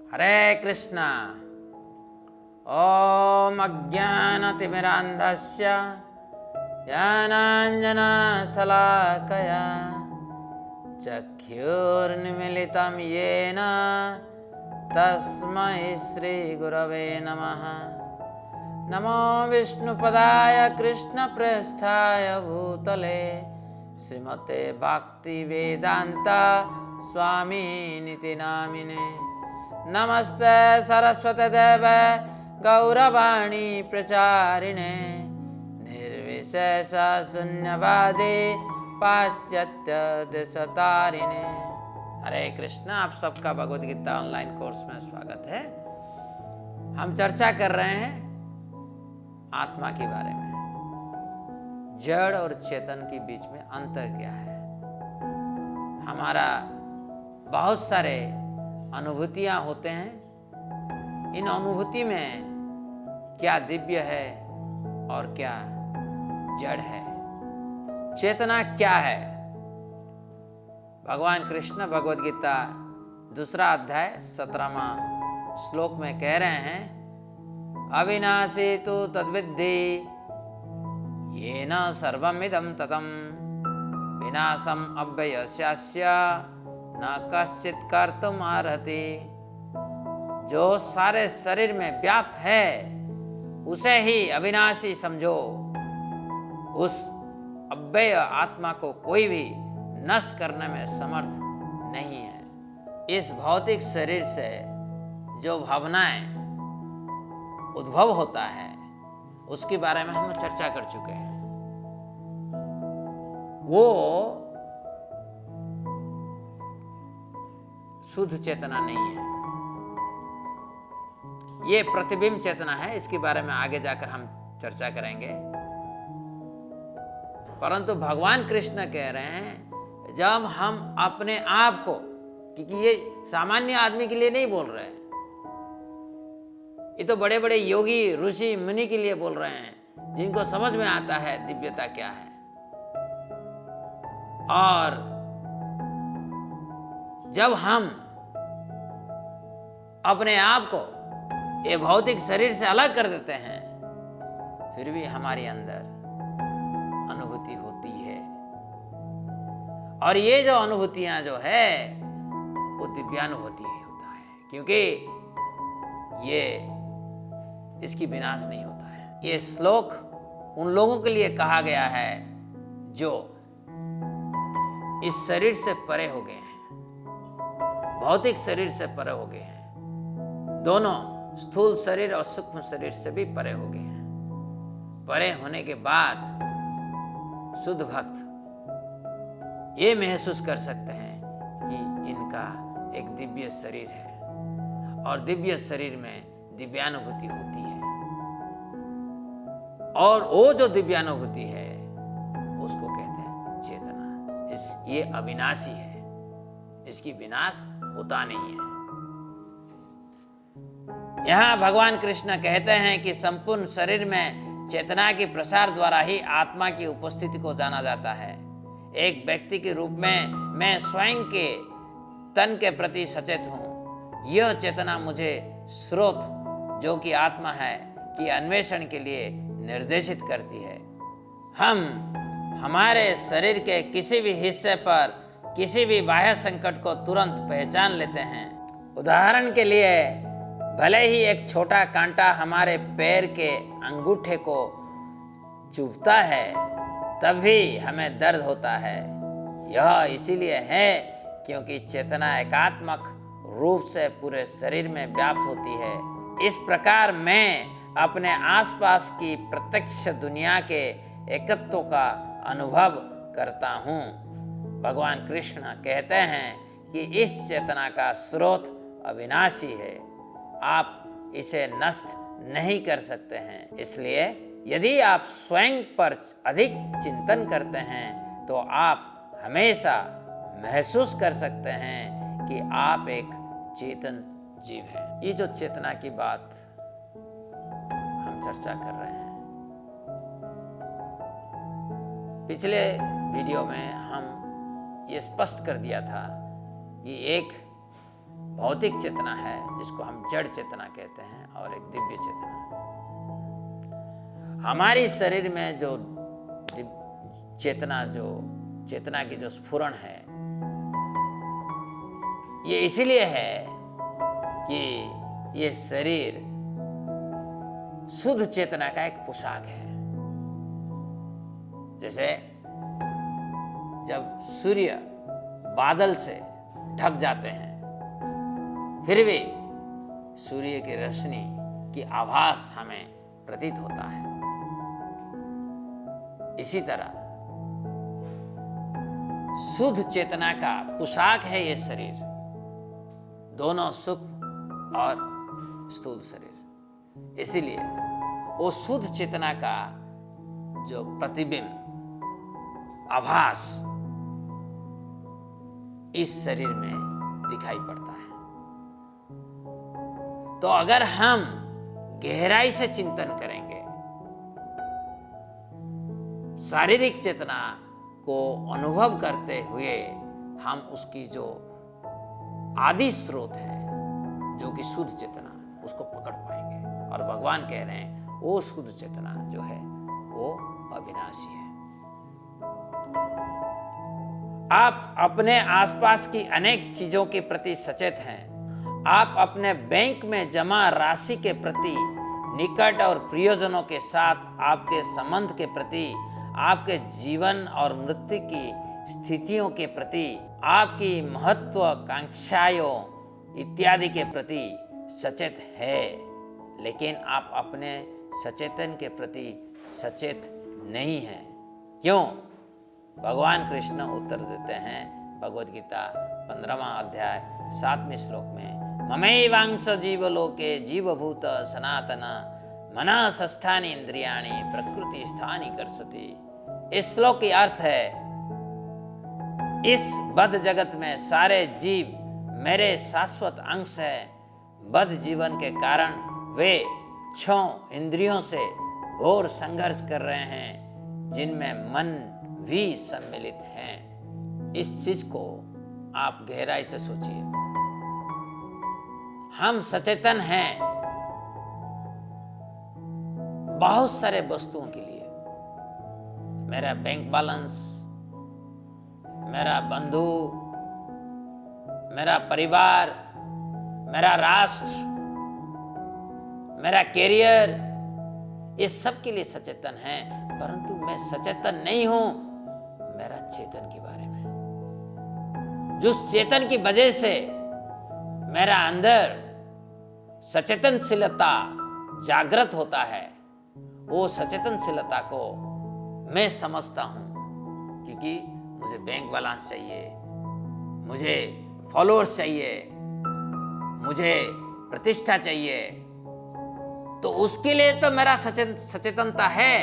हरे कृष्णा। ओम अज्ञानतिमिरान्धस्य ज्ञानाञ्जनशलाकया चक्षुर्निमीलितं येन तस्मै श्रीगुरवे नमः। नमो विष्णुपदाय कृष्णप्रेष्ठाय भूतले श्रीमते भक्तिवेदान्ता स्वामिनिति नामिने। नमस्ते सरस्वती देवे गौरवाणी प्रचारिणे निर्विशेष शून्यवादी पाश्चात्य देशतारिणे। हरे कृष्णा। आप सबका भगवद गीता ऑनलाइन कोर्स में स्वागत है। हम चर्चा कर रहे हैं आत्मा के बारे में। जड़ और चेतन के बीच में अंतर क्या है। हमारा बहुत सारे अनुभूतियाँ होते हैं। इन अनुभूति में क्या दिव्य है और क्या जड़ है। चेतना क्या है। भगवान कृष्ण भगवद गीता 2 अध्याय 17वां श्लोक में कह रहे हैं, अविनाशी तु तद्विद्धि येन सर्वमिदं ततं विनाशम अव्ययस्यास्य न कश्चित् कर्तुम् अर्हति। जो सारे शरीर में व्याप्त है उसे ही अविनाशी समझो। उस अव्यय आत्मा को कोई भी नष्ट करने में समर्थ नहीं है। इस भौतिक शरीर से जो भावनाएं उद्भव होता है उसके बारे में हम चर्चा कर चुके हैं। वो शुद्ध चेतना नहीं है। ये प्रतिबिंब चेतना है। इसके बारे में आगे जाकर हम चर्चा करेंगे। परंतु भगवान कृष्ण कह रहे हैं, जब हम अपने आप को, क्योंकि ये सामान्य आदमी के लिए नहीं बोल रहे हैं, ये तो बड़े बड़े योगी ऋषि मुनि के लिए बोल रहे हैं, जिनको समझ में आता है दिव्यता क्या है। और जब हम अपने आप को ये भौतिक शरीर से अलग कर देते हैं, फिर भी हमारे अंदर अनुभूति होती है। और ये जो अनुभूतियां जो है वो दिव्यानुभूति होता है, क्योंकि ये इसकी विनाश नहीं होता है। ये श्लोक उन लोगों के लिए कहा गया है जो इस शरीर से परे हो गए हैं, भौतिक शरीर से परे हो गए हैं, दोनों स्थूल शरीर और सूक्ष्म शरीर से भी परे हो गए हैं। परे होने के बाद शुद्ध भक्त ये महसूस कर सकते हैं कि इनका एक दिव्य शरीर है और दिव्य शरीर में दिव्यानुभूति होती है। और वो जो दिव्यानुभूति है उसको कहते हैं चेतना। ये अविनाशी है, इसकी विनाश होता नहीं है। यहाँ भगवान कृष्ण कहते हैं कि संपूर्ण शरीर में चेतना के प्रसार द्वारा ही आत्मा की उपस्थिति को जाना जाता है। एक व्यक्ति के रूप में मैं स्वयं के तन के प्रति सचेत हूँ। यह चेतना मुझे स्रोत, जो कि आत्मा है, की अन्वेषण के लिए निर्देशित करती है। हम हमारे शरीर के किसी भी हिस्से पर किसी भी बाह्य संकट को तुरंत पहचान लेते हैं। उदाहरण के लिए, भले ही एक छोटा कांटा हमारे पैर के अंगूठे को चुभता है, तब भी हमें दर्द होता है। यह इसीलिए है क्योंकि चेतना एकात्मक रूप से पूरे शरीर में व्याप्त होती है। इस प्रकार मैं अपने आसपास की प्रत्यक्ष दुनिया के एकत्व का अनुभव करता हूँ। भगवान कृष्ण कहते हैं कि इस चेतना का स्रोत अविनाशी है। आप इसे नष्ट नहीं कर सकते हैं। इसलिए यदि आप स्वयं पर अधिक चिंतन करते हैं तो आप हमेशा महसूस कर सकते हैं कि आप एक चेतन जीव हैं। ये जो चेतना की बात हम चर्चा कर रहे हैं, पिछले वीडियो में हम ये स्पष्ट कर दिया था कि एक भौतिक चेतना है जिसको हम जड़ चेतना कहते हैं, और एक दिव्य चेतना। हमारी शरीर में जो चेतना की जो स्फुरण है, ये इसीलिए है कि ये शरीर शुद्ध चेतना का एक पोशाक है। जैसे जब सूर्य बादल से ढक जाते हैं, फिर भी सूर्य की रोशनी की आभास हमें प्रतीत होता है। इसी तरह शुद्ध चेतना का पोशाक है ये शरीर, दोनों सूक्ष्म और स्थूल शरीर। इसीलिए वो शुद्ध चेतना का जो प्रतिबिंब, आभास इस शरीर में दिखाई पड़ता है। तो अगर हम गहराई से चिंतन करेंगे, शारीरिक चेतना को अनुभव करते हुए हम उसकी जो आदि स्रोत है, जो कि शुद्ध चेतना, उसको पकड़ पाएंगे। और भगवान कह रहे हैं वो शुद्ध चेतना जो है वो अविनाशी है। आप अपने आसपास की अनेक चीजों के प्रति सचेत हैं। आप अपने बैंक में जमा राशि के प्रति, निकट और प्रियजनों के साथ आपके संबंध के प्रति, आपके जीवन और मृत्यु की स्थितियों के प्रति, आपकी महत्वाकांक्षाओं इत्यादि के प्रति सचेत है, लेकिन आप अपने सचेतन के प्रति सचेत नहीं हैं। क्यों? भगवान कृष्ण उत्तर देते हैं भगवद गीता 15वां अध्याय 7वें श्लोक में, ममैवांश जीवलोके जीवभूत सनातन मनः षष्ठानि इंद्रियाणि प्रकृति स्थानि कर्षति। इस श्लोक की अर्थ है, इस बद्ध जगत में सारे जीव मेरे शाश्वत अंश है। बद्ध जीवन के कारण वे 6 इंद्रियों से घोर संघर्ष कर रहे हैं, जिनमें मन भी सम्मिलित हैं। इस चीज को आप गहराई से सोचिए। हम सचेतन हैं बहुत सारे वस्तुओं के लिए, मेरा बैंक बैलेंस, मेरा बंधु, मेरा परिवार, मेरा राष्ट्र, मेरा कैरियर, ये सब के लिए सचेतन है। परंतु मैं सचेतन नहीं हूं मेरा चेतन के बारे में, जिस चेतन की वजह से मेरा अंदर सचेतनशीलता जागृत होता है। वो सचेतनशीलता को मैं समझता हूं, क्योंकि मुझे बैंक बैलेंस चाहिए, मुझे फॉलोअर्स चाहिए, मुझे प्रतिष्ठा चाहिए, तो उसके लिए तो मेरा सचेतनता है,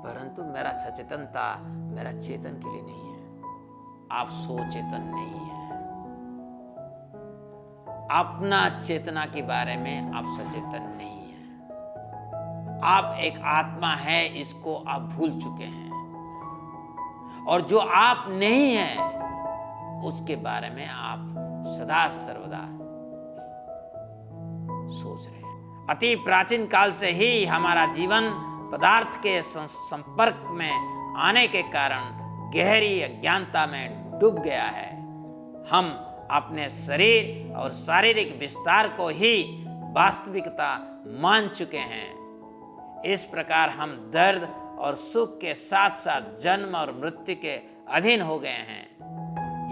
परंतु मेरा सचेतनता मेरा चेतन के लिए नहीं है। आप सोचेतन नहीं है। अपना चेतना के बारे में आप सचेतन नहीं है। आप एक आत्मा है, इसको आप भूल चुके हैं, और जो आप नहीं है उसके बारे में आप सदा सर्वदा सोच रहे हैं। अति प्राचीन काल से ही हमारा जीवन पदार्थ के संपर्क में आने के कारण गहरी अज्ञानता में डूब गया है। हम अपने शरीर और शारीरिक विस्तार को ही वास्तविकता मान चुके हैं। इस प्रकार हम दर्द और सुख के साथ साथ जन्म और मृत्यु के अधीन हो गए हैं।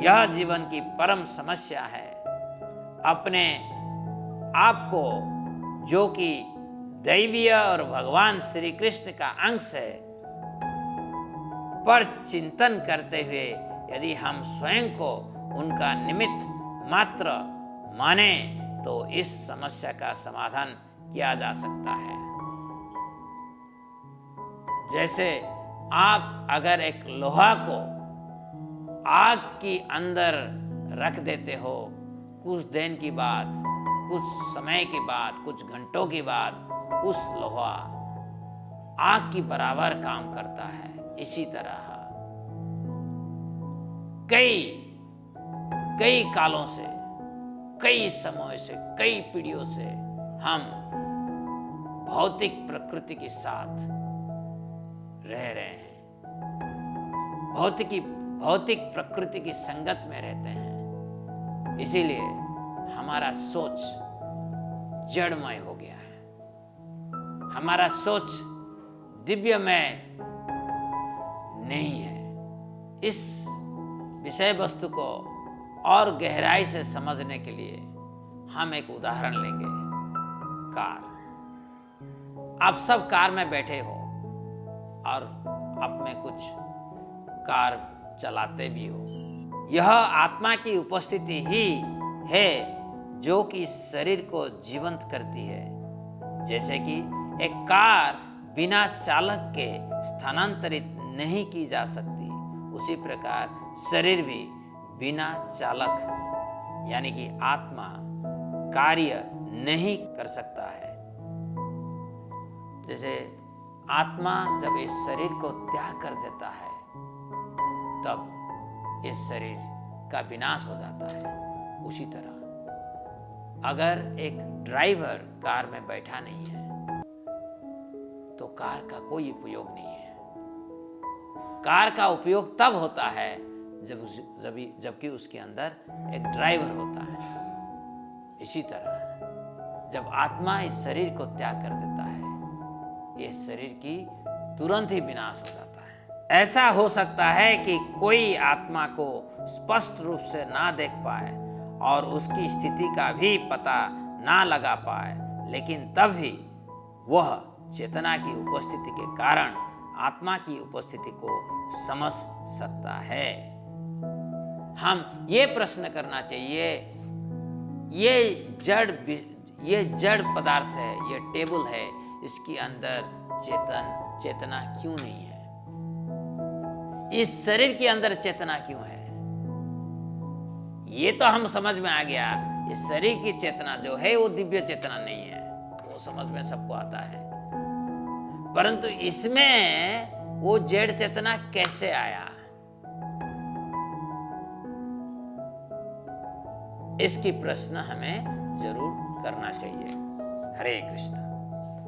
यह जीवन की परम समस्या है। अपने आप को, जो कि दैवीय और भगवान श्री कृष्ण का अंश है, पर चिंतन करते हुए यदि हम स्वयं को उनका निमित्त मात्र माने, तो इस समस्या का समाधान किया जा सकता है। जैसे आप अगर एक लोहा को आग के अंदर रख देते हो, कुछ दिन के बाद, कुछ समय के बाद, कुछ घंटों के बाद उस लोहा आग की बराबर काम करता है। इसी तरह कई कालों से कई समय से, कई पीढ़ियों से हम भौतिक प्रकृति के साथ रह रहे हैं, भौतिक प्रकृति की संगत में रहते हैं। इसीलिए हमारा सोच जड़मय हो गया है, हमारा सोच दिव्यमय नहीं है। इस विषय वस्तु को और गहराई से समझने के लिए हम एक उदाहरण लेंगे। कार। आप सब कार में बैठे हो और आप में कुछ कार चलाते भी हो। यह आत्मा की उपस्थिति ही है जो कि शरीर को जीवंत करती है। जैसे कि एक कार बिना चालक के स्थानांतरित नहीं की जा सकती, उसी प्रकार शरीर भी बिना चालक यानी कि आत्मा कार्य नहीं कर सकता है। जैसे आत्मा जब इस शरीर को त्याग कर देता है तब इस शरीर का विनाश हो जाता है। उसी तरह अगर एक ड्राइवर कार में बैठा नहीं है तो कार का कोई उपयोग नहीं है। कार का उपयोग तब होता है जबकि उसके अंदर एक ड्राइवर होता है। इसी तरह जब आत्मा इस शरीर को त्याग कर देता है, इस शरीर की तुरंत ही विनाश हो जाता है। ऐसा हो सकता है कि कोई आत्मा को स्पष्ट रूप से ना देख पाए और उसकी स्थिति का भी पता ना लगा पाए, लेकिन तब भी वह चेतना की उपस्थिति के कारण आत्मा की उपस्थिति को समझ सकता है। हम ये प्रश्न करना चाहिए, ये जड़ पदार्थ है, ये टेबल है, इसके अंदर चेतना क्यों नहीं है? इस शरीर के अंदर चेतना क्यों है? ये तो हम समझ में आ गया, इस शरीर की चेतना जो है वो दिव्य चेतना नहीं है, वो समझ में सबको आता है। परंतु इसमें वो जड़ चेतना कैसे आया, इसकी प्रश्न हमें जरूर करना चाहिए। हरे कृष्ण।